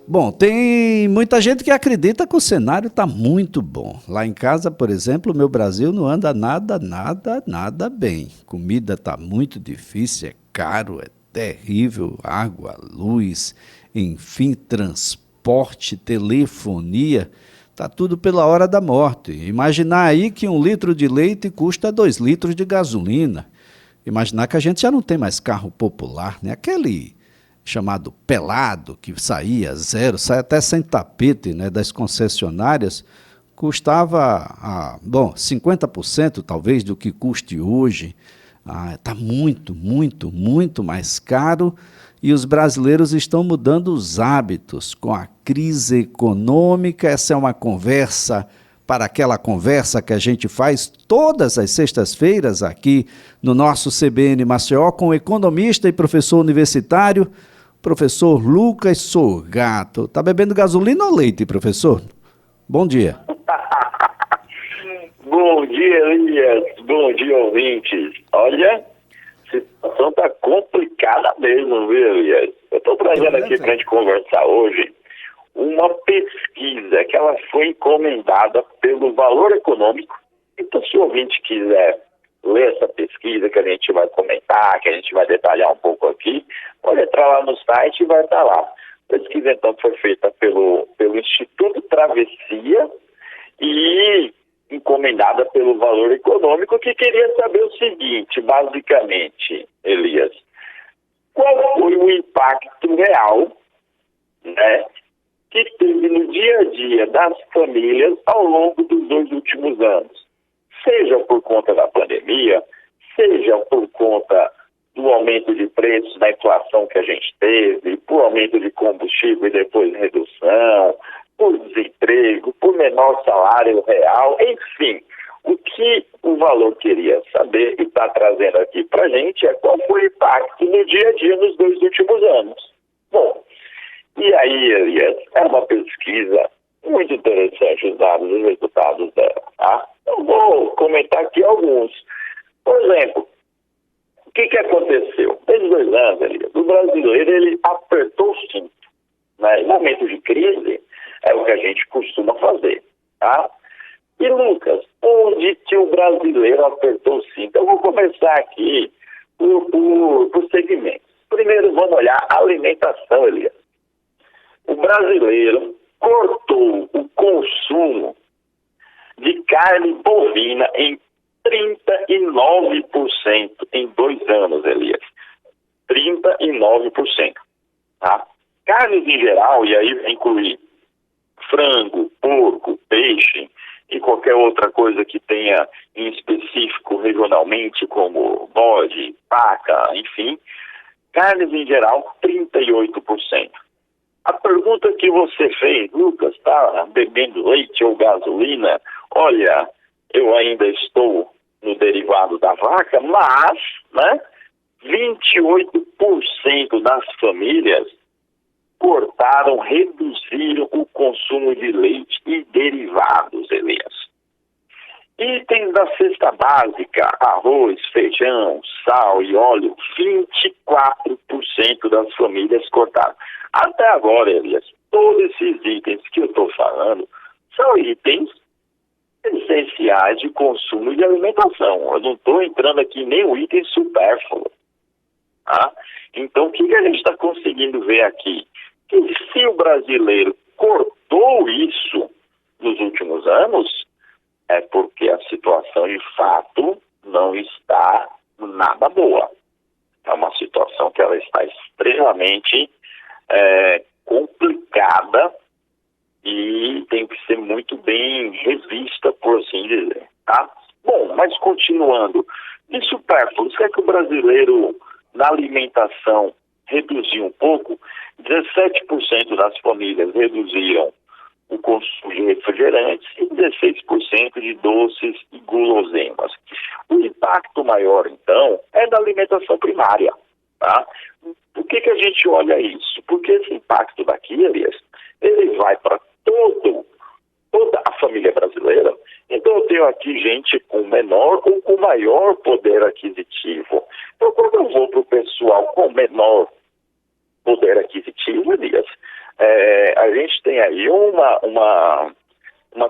Bom, tem muita gente que acredita que o cenário está muito bom. Lá em casa, por exemplo, o meu Brasil não anda nada bem. Comida está muito difícil, é caro, é terrível, água, luz, enfim, transporte, telefonia, está tudo pela hora da morte. Imaginar aí que 1 litro de leite custa 2 litros de gasolina. Imaginar que a gente já não tem mais carro popular, né? Aquele chamado pelado, que saía zero, sai até sem tapete, né, das concessionárias, custava, 50% talvez do que custe hoje. Está muito mais caro e os brasileiros estão mudando os hábitos com a crise econômica. Essa é uma conversa para aquela conversa que a gente faz todas as sextas-feiras aqui no nosso CBN Maceió com o economista e professor universitário, professor Lucas Sorgato. Tá bebendo gasolina ou leite, professor? Bom dia. Bom dia, Elias. Bom dia, ouvintes. Olha, a situação tá complicada mesmo, viu, Elias? Eu tô trazendo aqui pra gente conversar hoje uma pesquisa que ela foi encomendada pelo Valor Econômico. Então, se o ouvinte quiser ler essa pesquisa que a gente vai comentar, que a gente vai detalhar um pouco aqui, pode entrar lá no site e vai estar lá. A pesquisa, então, foi feita pelo Instituto Travessia e encomendada pelo Valor Econômico, que queria saber o seguinte, basicamente, Elias, qual foi o impacto real, né, que teve no dia a dia das famílias ao longo dos 2 últimos anos? Seja por conta da pandemia, seja por conta do aumento de preços, da inflação que a gente teve, por aumento de combustível e depois redução, por desemprego, por menor salário real, enfim. O que o Valor queria saber e está trazendo aqui para a gente é qual foi o impacto no dia a dia nos 2 últimos anos. Bom, e aí, Elias, é uma pesquisa muito interessante os dados e os resultados dela, tá? Eu vou comentar aqui alguns. Por exemplo, o que aconteceu? Nesses 2 anos, Elias, o brasileiro ele apertou o cinto, né? Em momento de crise, é o que a gente costuma fazer, tá? E, Lucas, onde que o brasileiro apertou o cinto? Eu vou começar aqui por segmentos. Primeiro, vamos olhar a alimentação, Elias. O brasileiro cortou o consumo de carne bovina em 39% em 2 anos, Elias. 39%. Tá? Carnes em geral, e aí vai incluir frango, porco, peixe e qualquer outra coisa que tenha em específico regionalmente, como bode, paca, enfim. Carnes em geral, 38%. A pergunta que você fez, Lucas, tá bebendo leite ou gasolina? Olha, eu ainda estou no derivado da vaca, mas, né, 28% das famílias cortaram, reduziram o consumo de leite e derivados, Elias. Itens da cesta básica, arroz, feijão, sal e óleo, 24% das famílias cortaram. Até agora, Elias, todos esses itens que eu estou falando são itens essenciais de consumo e de alimentação. Eu não estou entrando aqui em nenhum item supérfluo. Tá? Então, o que a gente está conseguindo ver aqui? Que se o brasileiro cortou isso nos últimos anos, é porque a situação de fato não está nada boa. É uma situação que ela está extremamente complicada e tem que ser muito bem revista, por assim dizer. Tá? Bom, mas continuando, de supérfluos, o que é que o brasileiro na alimentação reduziu um pouco? 17% das famílias reduziram o consumo de refrigerantes e 16% de doces e guloseimas. O impacto maior, então, é da alimentação primária. Tá? Por que a gente olha isso? Porque esse impacto daqui, Elias, ele vai para toda a família brasileira. Então, eu tenho aqui gente com menor ou com maior poder aquisitivo. Então, quando eu vou para o pessoal com menor poder aquisitivo, Elias, a gente tem aí uma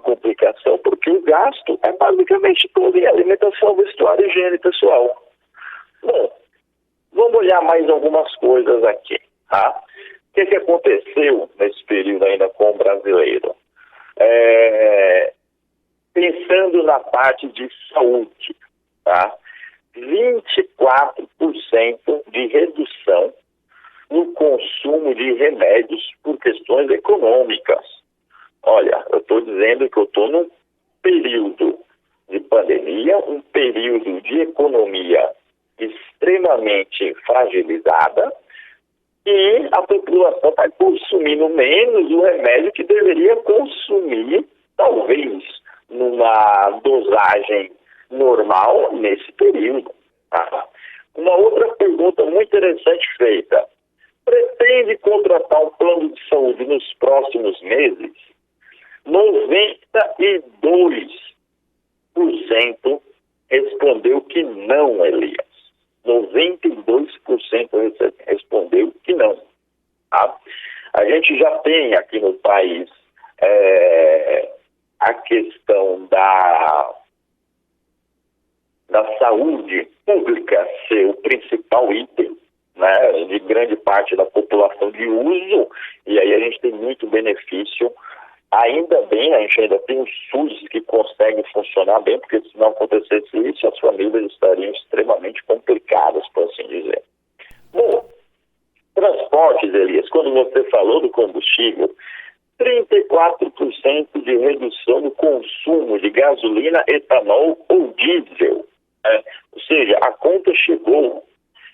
complicação, porque o gasto é basicamente todo em alimentação, vestuário e higiene pessoal. Bom, vamos olhar mais algumas coisas aqui, tá? O que aconteceu nesse período ainda com o brasileiro? Pensando na parte de saúde, tá? 24% de redução no consumo de remédios por questões econômicas. Olha, eu estou dizendo que eu estou num período de pandemia, um período de economia extremamente fragilizada, e a população está consumindo menos o remédio que deveria consumir, talvez numa dosagem normal nesse período. Tá? Uma outra pergunta muito interessante feita: pretende contratar um plano de saúde nos próximos meses? 92% respondeu que não, Elias. 92% respondeu que não. Tá? A gente já tem aqui no país a questão da saúde pública ser o principal item, né, de grande parte da população de uso, e aí a gente tem muito benefício. Ainda bem, a gente ainda tem o SUS que consegue funcionar bem, porque se não acontecesse isso, as famílias estariam extremamente complicadas, por assim dizer. Bom, transportes, Elias, quando você falou do combustível, 34% de redução no consumo de gasolina, etanol ou diesel. Ou seja, a conta chegou.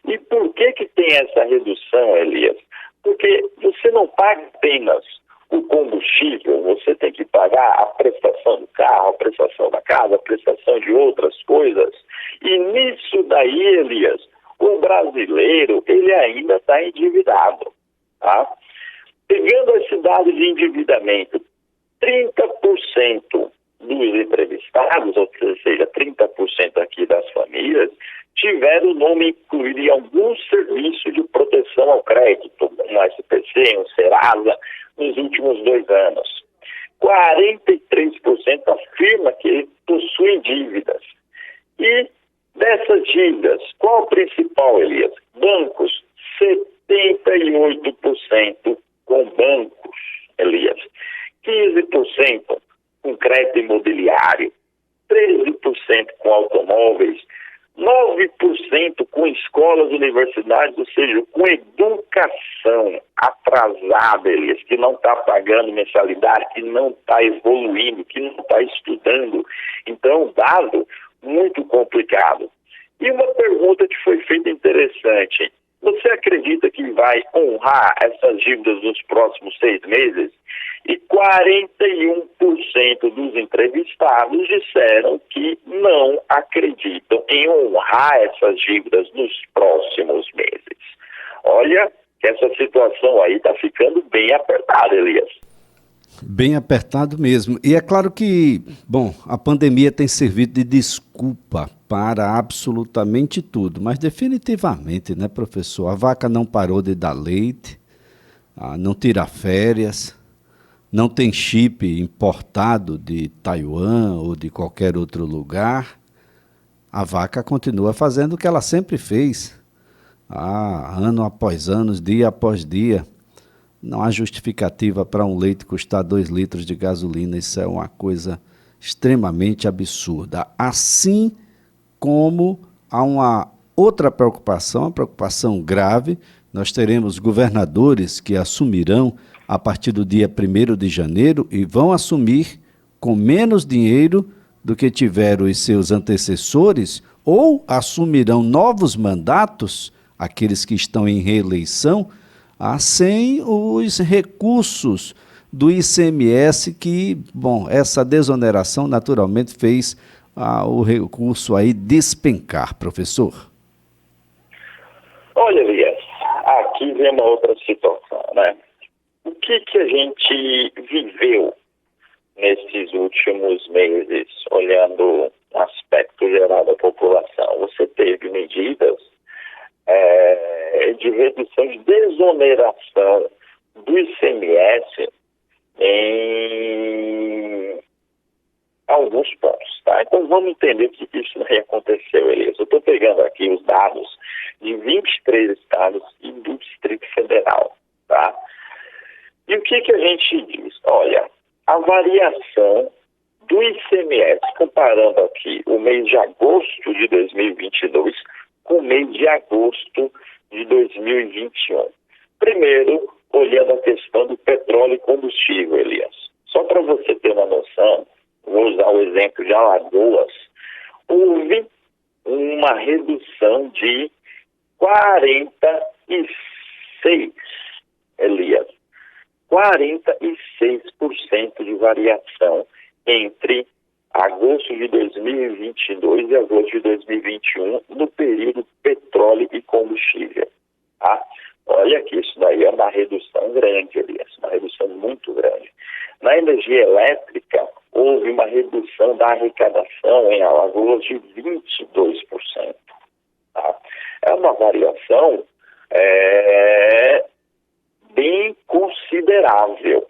E por que tem essa redução, Elias? Porque você não paga apenas o combustível, você tem que pagar a prestação do carro, a prestação da casa, a prestação de outras coisas. E nisso daí, Elias, o brasileiro, ele ainda está endividado. Tá? Pegando esse dado de endividamento, 30% dos entrevistados, ou seja, 30% aqui das famílias, tiveram o nome incluído em algum serviço de proteção ao crédito, um SPC, um Serasa, nos últimos 2 anos. 43% afirma que possuem dívidas. E dessas dívidas, qual o principal, Elias? Bancos, 78% com bancos, Elias. 15% com crédito imobiliário, 13% com automóveis, 9% com escolas, universidades, ou seja, com educação atrasada, Elias, que não está pagando mensalidade, que não está evoluindo, que não está estudando. Então, um dado muito complicado. E uma pergunta que foi feita interessante: você acredita que vai honrar essas dívidas nos próximos 6 meses? E 41% dos entrevistados disseram que não acreditam em honrar essas dívidas nos próximos meses. Olha que essa situação aí está ficando bem apertada, Elias. Bem apertado mesmo. E é claro que, bom, a pandemia tem servido de desculpa para absolutamente tudo, mas definitivamente, né, professor, a vaca não parou de dar leite, não tira férias, não tem chip importado de Taiwan ou de qualquer outro lugar. A vaca continua fazendo o que ela sempre fez, ano após ano, dia após dia. Não há justificativa para um leite custar 2 litros de gasolina. Isso é uma coisa extremamente absurda. Assim como há uma outra preocupação, uma preocupação grave. Nós teremos governadores que assumirão a partir do dia 1º de janeiro e vão assumir com menos dinheiro do que tiveram os seus antecessores, ou assumirão novos mandatos, aqueles que estão em reeleição, sem os recursos do ICMS que, bom, essa desoneração naturalmente fez o recurso aí despencar, professor. Olha, Elias, aqui vem uma outra situação, né? O que a gente viveu nesses últimos meses, olhando o aspecto geral da população? Você teve medidas de redução de desoneração do ICMS vamos entender que isso não aconteceu, Elias. Eu estou pegando aqui os dados de 23 estados e do Distrito Federal, tá? E o que a gente diz? Olha, a variação do ICMS, comparando aqui o mês de agosto de 2022 com o mês de agosto de 2021. Primeiro, olhando a questão do petróleo e combustível, Elias. Só para você ter uma noção, vou usar o exemplo de Alagoas, houve uma redução de 46, Elias, 46% de variação entre agosto de 2022 e agosto de 2021 no período petróleo e combustível, tá? Olha que isso daí é uma redução grande, Elias, uma redução muito grande. Na energia elétrica, houve uma redução da arrecadação em Alagoas de 22%. Tá? É uma variação bem considerável.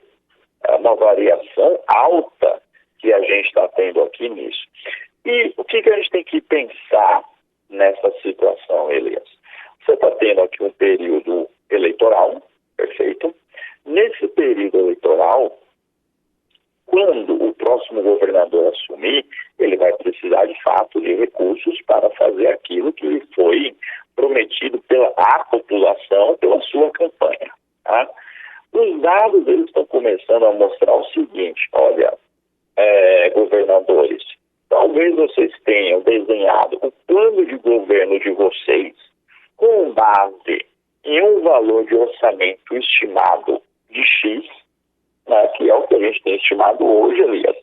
É uma variação alta que a gente está tendo aqui nisso. E o que a gente tem que pensar nessa situação, Elias? Você está tendo aqui um período eleitoral, perfeito? Nesse período eleitoral, quando o próximo governador assumir, ele vai precisar de fato de recursos para fazer aquilo que lhe foi prometido pela população, pela sua campanha. Tá? Os dados eles estão começando a mostrar o seguinte: olha, governadores, talvez vocês tenham desenhado o plano de governo de vocês com base em um valor de orçamento estimado de X, né, que é o que a gente tem estimado hoje, Elias.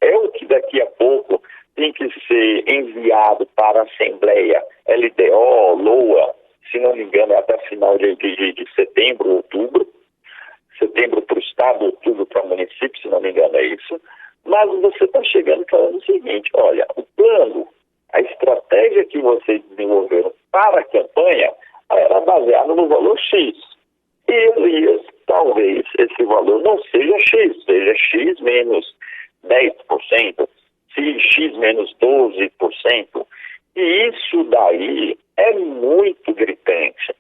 É o que daqui a pouco tem que ser enviado para a Assembleia LDO, LOA, se não me engano, é até final de setembro, outubro. Setembro para o Estado, outubro para o município, se não me engano é isso. Mas você está chegando falando o seguinte: olha, o plano, a estratégia que vocês desenvolveram para a campanha era baseada no valor X. E, Elias, talvez esse valor não seja X, seja X menos 10%, se X menos 12%. E isso daí é muito gritante.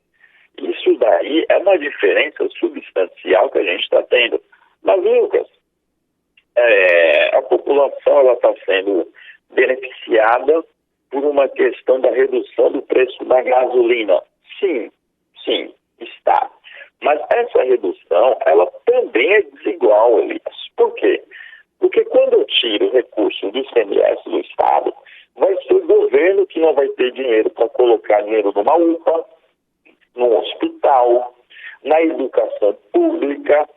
Isso daí é uma diferença substancial que a gente está tendo. Mas, Lucas, a população está sendo beneficiada por uma questão da redução do preço da gasolina. Sim, está. Mas essa redução, ela também é desigual, Elias. Por quê? Porque quando eu tiro recursos do ICMS do Estado, vai ser o governo que não vai ter dinheiro para colocar dinheiro numa UPA, no hospital, na educação pública.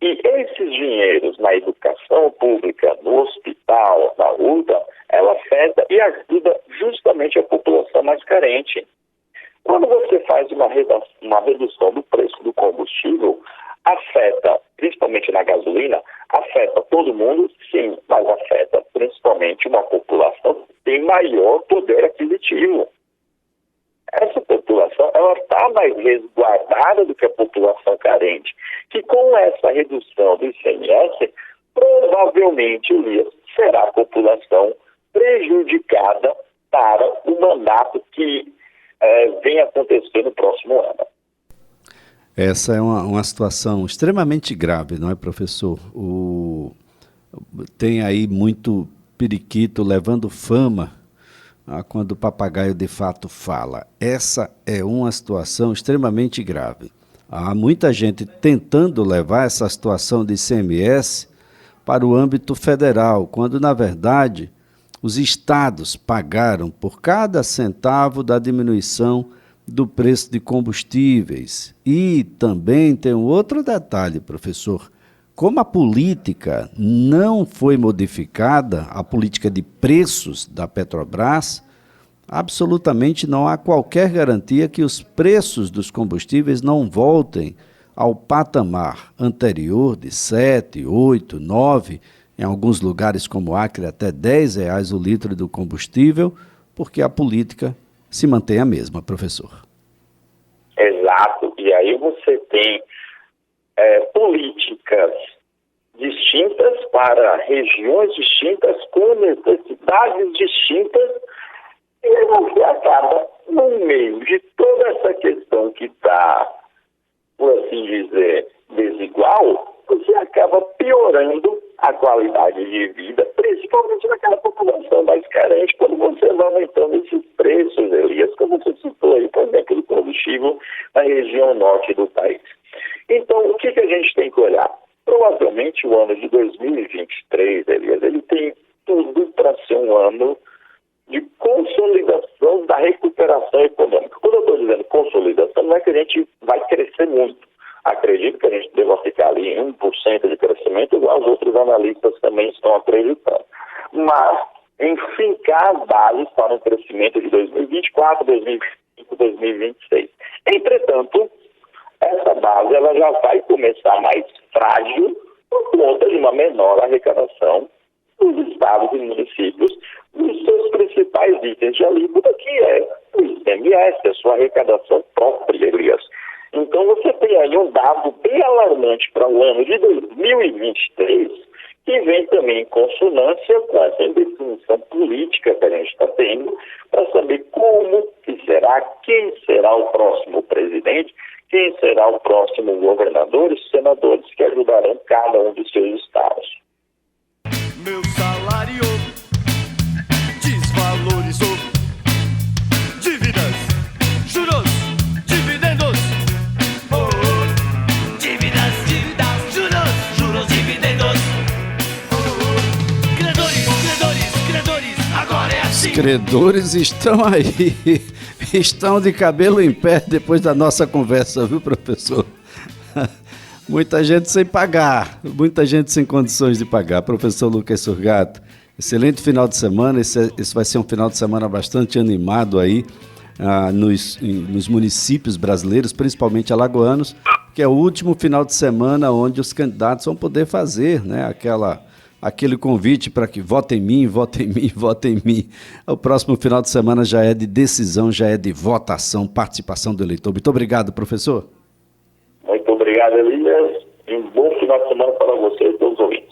E esses dinheiros na educação pública, no hospital, na UPA, ela afeta e ajuda justamente a população mais carente. Quando você faz uma redução do preço do combustível, afeta, principalmente na gasolina, afeta todo mundo, sim, mas afeta principalmente uma população que tem maior poder aquisitivo. Essa população, ela está mais resguardada do que a população carente, que com essa redução do ICMS, provavelmente, Elias, será a população prejudicada para o mandato que vem acontecer no próximo ano. Essa é uma situação extremamente grave, não é, professor? Tem aí muito periquito levando fama quando o papagaio de fato fala. Essa é uma situação extremamente grave. Há muita gente tentando levar essa situação de ICMS para o âmbito federal, quando, na verdade, os estados pagaram por cada centavo da diminuição do preço de combustíveis. E também tem um outro detalhe, professor. Como a política não foi modificada, a política de preços da Petrobras, absolutamente não há qualquer garantia que os preços dos combustíveis não voltem ao patamar anterior de 7, 8, 9, em alguns lugares como Acre até R$10 o litro do combustível, porque a política se mantém a mesma, professor. Exato. E aí você tem políticas distintas para regiões distintas, com necessidades distintas, e você acaba, no meio de toda essa questão que está, por assim dizer, desigual, você acaba piorando a qualidade de vida, principalmente naquela população mais carente, quando você vai aumentando esses preços, Elias, como você citou aí, por exemplo, do combustível na região norte do país. Então, o que a gente tem que olhar? Provavelmente o ano de 2023, Elias, ele tem tudo para ser um ano de consolidação da recuperação econômica. Quando eu estou dizendo consolidação, não é que a gente vai crescer muito. Acredito que a gente deva ficar ali em 1% de crescimento, igual os outros analistas também estão acreditando. Mas, em fincar as bases para um crescimento de 2024, 2025, 2026. Entretanto, essa base ela já vai começar mais frágil por conta de uma menor arrecadação dos estados e municípios dos seus principais itens de alíquota, que é o ICMS, a sua arrecadação própria, Elias. Então, você tem aí um dado bem alarmante para o ano de 2023, que vem também em consonância com essa indefinição política que a gente está tendo, para saber como que será, quem será o próximo presidente, quem será o próximo governador e senadores que ajudarão cada um dos seus estados. Meu salário desvalorizou. Dívidas, juros, dividendos. Oh, oh. Dívidas, juros, dividendos. Oh, oh. Credores, agora é assim. Os credores estão aí, estão de cabelo em pé depois da nossa conversa, viu, professor? Muita gente sem pagar, muita gente sem condições de pagar. Professor Lucas Surgato, excelente final de semana. Esse vai ser um final de semana bastante animado aí nos municípios brasileiros, principalmente alagoanos, que é o último final de semana onde os candidatos vão poder fazer, né, aquele convite para que votem em mim, votem em mim, votem em mim. O próximo final de semana já é de decisão, já é de votação, participação do eleitor. Muito obrigado, professor. Muito obrigado, Elias. Um bom final de semana para você e todos os ouvintes.